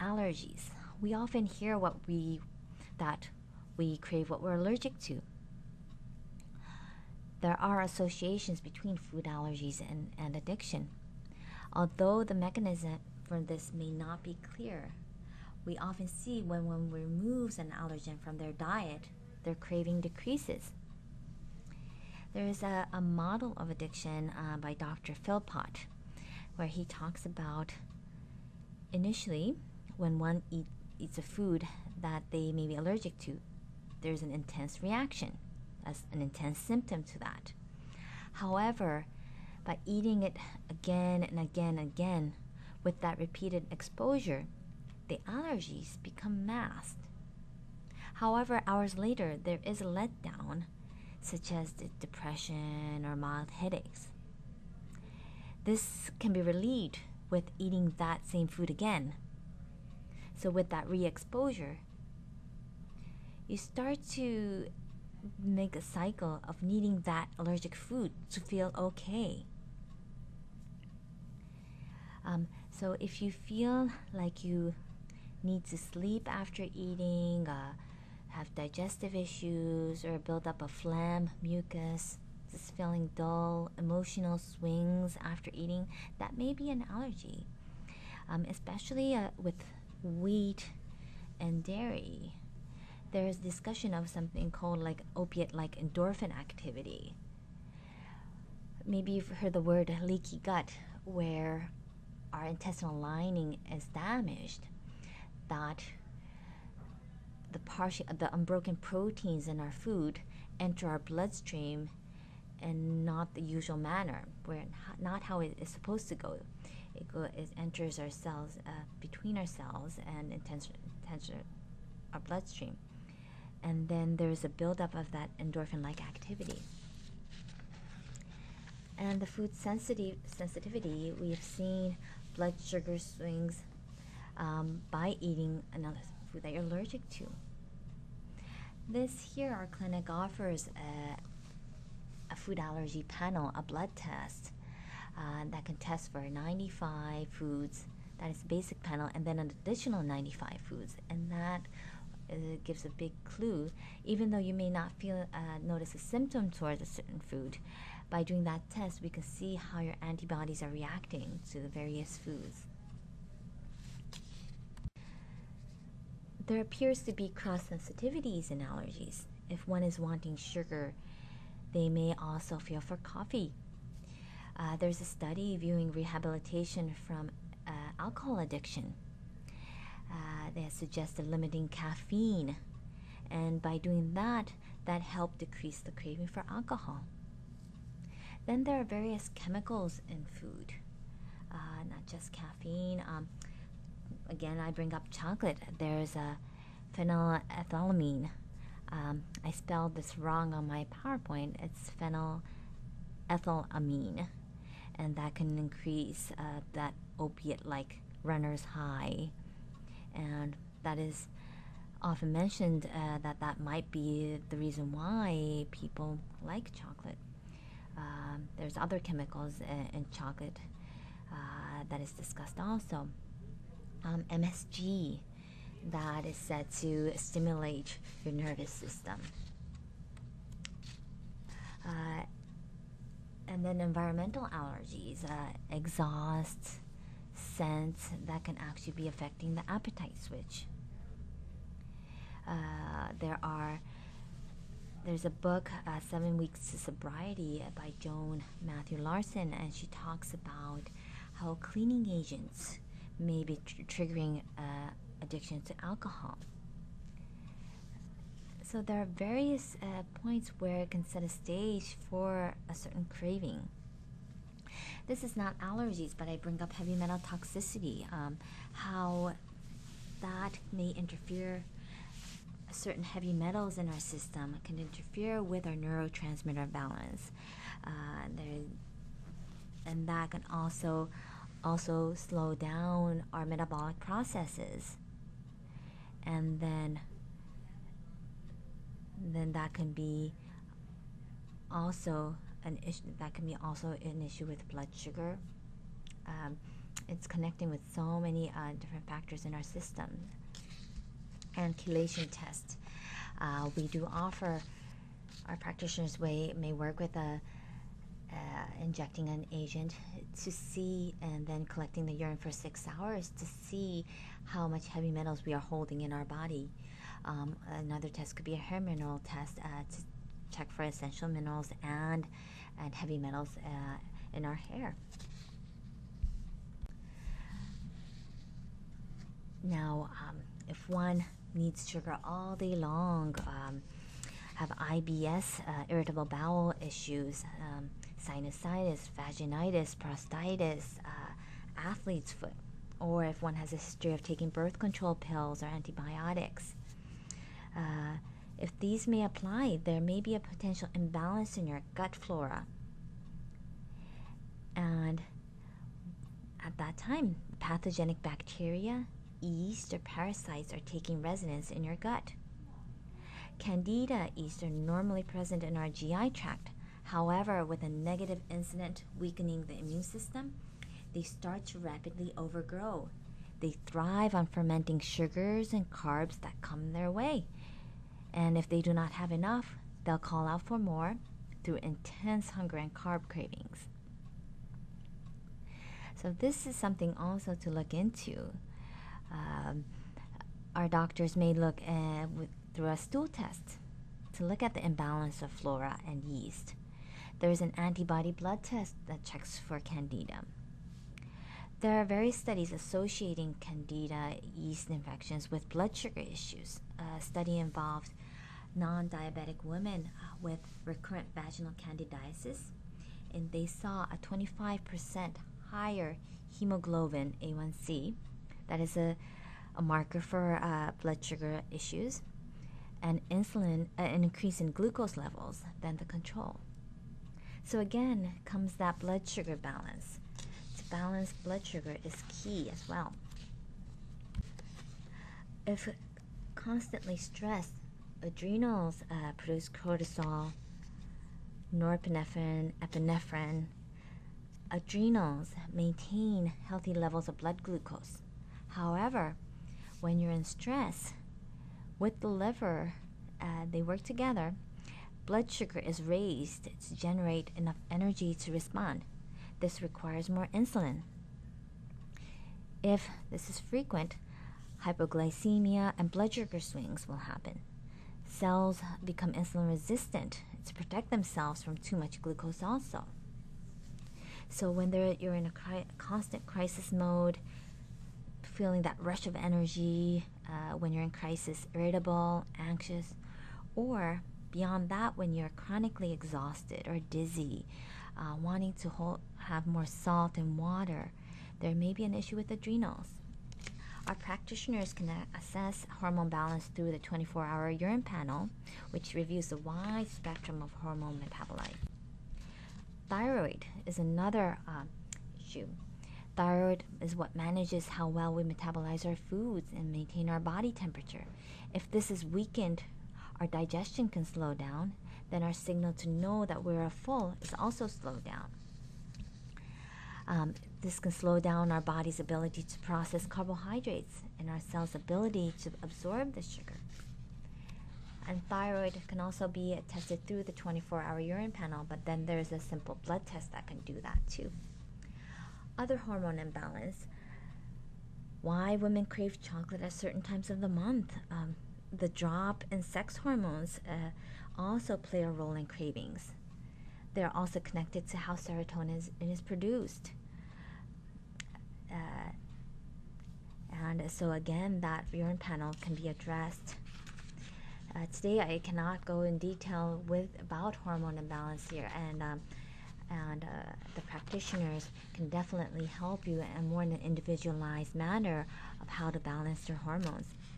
allergies. We often hear that we crave what we're allergic to. There are associations between food allergies and addiction. Although the mechanism for this may not be clear, we often see when one removes an allergen from their diet, their craving decreases. There is a model of addiction by Dr. Philpott, where he talks about initially when one eats a food that they may be allergic to, there's an intense reaction, as an intense symptom to that. However, by eating it again and again and again, with that repeated exposure, the allergies become masked. However, hours later, there is a letdown, such as depression or mild headaches. This can be relieved with eating that same food again. So with that re-exposure, you start to make a cycle of needing that allergic food to feel okay. So if you feel like you need to sleep after eating, have digestive issues, or build up of phlegm, mucus, just feeling dull, emotional swings after eating, that may be an allergy, especially with wheat and dairy. There is discussion of something called like opiate-like endorphin activity. Maybe you've heard the word leaky gut, where our intestinal lining is damaged, that the unbroken proteins in our food enter our bloodstream in not the usual manner, where not how it is supposed to go. It enters our cells, between our cells, and enters our bloodstream. And then there's a buildup of that endorphin-like activity. And the food sensitivity, we have seen blood sugar swings by eating another food that you're allergic to. This here, our clinic offers a food allergy panel, a blood test that can test for 95 foods. That is basic panel, and then an additional 95 foods, and that gives a big clue. Even though you may not notice a symptom towards a certain food, by doing that test, we can see how your antibodies are reacting to the various foods. There appears to be cross-sensitivities in allergies. If one is wanting sugar, they may also feel for coffee. There's a study viewing rehabilitation from alcohol addiction. They suggested limiting caffeine, and by doing that, that helped decrease the craving for alcohol. Then there are various chemicals in food, not just caffeine. Again, I bring up chocolate. There's a phenylethylamine. I spelled this wrong on my PowerPoint. It's phenylethylamine, and that can increase that opiate-like runner's high. And that is often mentioned that might be the reason why people like chocolate. There's other chemicals in chocolate that is discussed also. MSG, that is said to stimulate your nervous system. And then environmental allergies, exhaust, scent, that can actually be affecting the appetite switch. There's a book, 7 Weeks to Sobriety, by Joan Matthew Larsen, and she talks about how cleaning agents may be triggering addiction to alcohol. So there are various points where it can set a stage for a certain craving. This is not allergies, but I bring up heavy metal toxicity, how that may interfere. Certain heavy metals in our system can interfere with our neurotransmitter balance, and that can also slow down our metabolic processes, and then that can be also an issue. That can be also an issue with blood sugar. It's connecting with so many different factors in our system. And chelation test. We do offer, our practitioners may work with injecting an agent to see, and then collecting the urine for 6 hours to see how much heavy metals we are holding in our body. Another test could be a hair mineral test to check for essential minerals and heavy metals in our hair. Now, if one needs sugar all day long, have IBS, irritable bowel issues, sinusitis, vaginitis, prostatitis, athlete's foot, or if one has a history of taking birth control pills or antibiotics, if these may apply, there may be a potential imbalance in your gut flora. And at that time, pathogenic bacteria, yeast, or parasites are taking residence in your gut. Candida yeast are normally present in our GI tract. However, with a negative incident weakening the immune system, they start to rapidly overgrow. They thrive on fermenting sugars and carbs that come their way. And if they do not have enough, they'll call out for more through intense hunger and carb cravings. So this is something also to look into. Our doctors may look through a stool test to look at the imbalance of flora and yeast. There is an antibody blood test that checks for candida. There are various studies associating candida yeast infections with blood sugar issues. A study involved non-diabetic women with recurrent vaginal candidiasis, and they saw a 25% higher hemoglobin A1C. That is a marker for blood sugar issues, and insulin, an increase in glucose levels than the control. So again comes that blood sugar balance. To balance blood sugar is key as well. If constantly stressed, adrenals produce cortisol, norepinephrine, epinephrine. Adrenals maintain healthy levels of blood glucose. However, when you're in stress, with the liver, they work together, blood sugar is raised to generate enough energy to respond. This requires more insulin. If this is frequent, hypoglycemia and blood sugar swings will happen. Cells become insulin resistant to protect themselves from too much glucose also. So when you're in a constant crisis mode, feeling that rush of energy, when you're in crisis, irritable, anxious, or beyond that, when you're chronically exhausted or dizzy, wanting to have more salt and water, there may be an issue with adrenals. Our practitioners can assess hormone balance through the 24-hour urine panel, which reviews the wide spectrum of hormone metabolite. Thyroid is another issue. Thyroid is what manages how well we metabolize our foods and maintain our body temperature. If this is weakened, our digestion can slow down. Then our signal to know that we're full is also slowed down. This can slow down our body's ability to process carbohydrates and our cells' ability to absorb the sugar. And thyroid can also be tested through the 24-hour urine panel, but then there's a simple blood test that can do that too. Other hormone imbalance. Why women crave chocolate at certain times of the month. The drop in sex hormones also play a role in cravings. They're also connected to how serotonin is produced. And so again, that urine panel can be addressed. Today I cannot go in detail about hormone imbalance here, and the practitioners can definitely help you in more in an individualized manner of how to balance your hormones.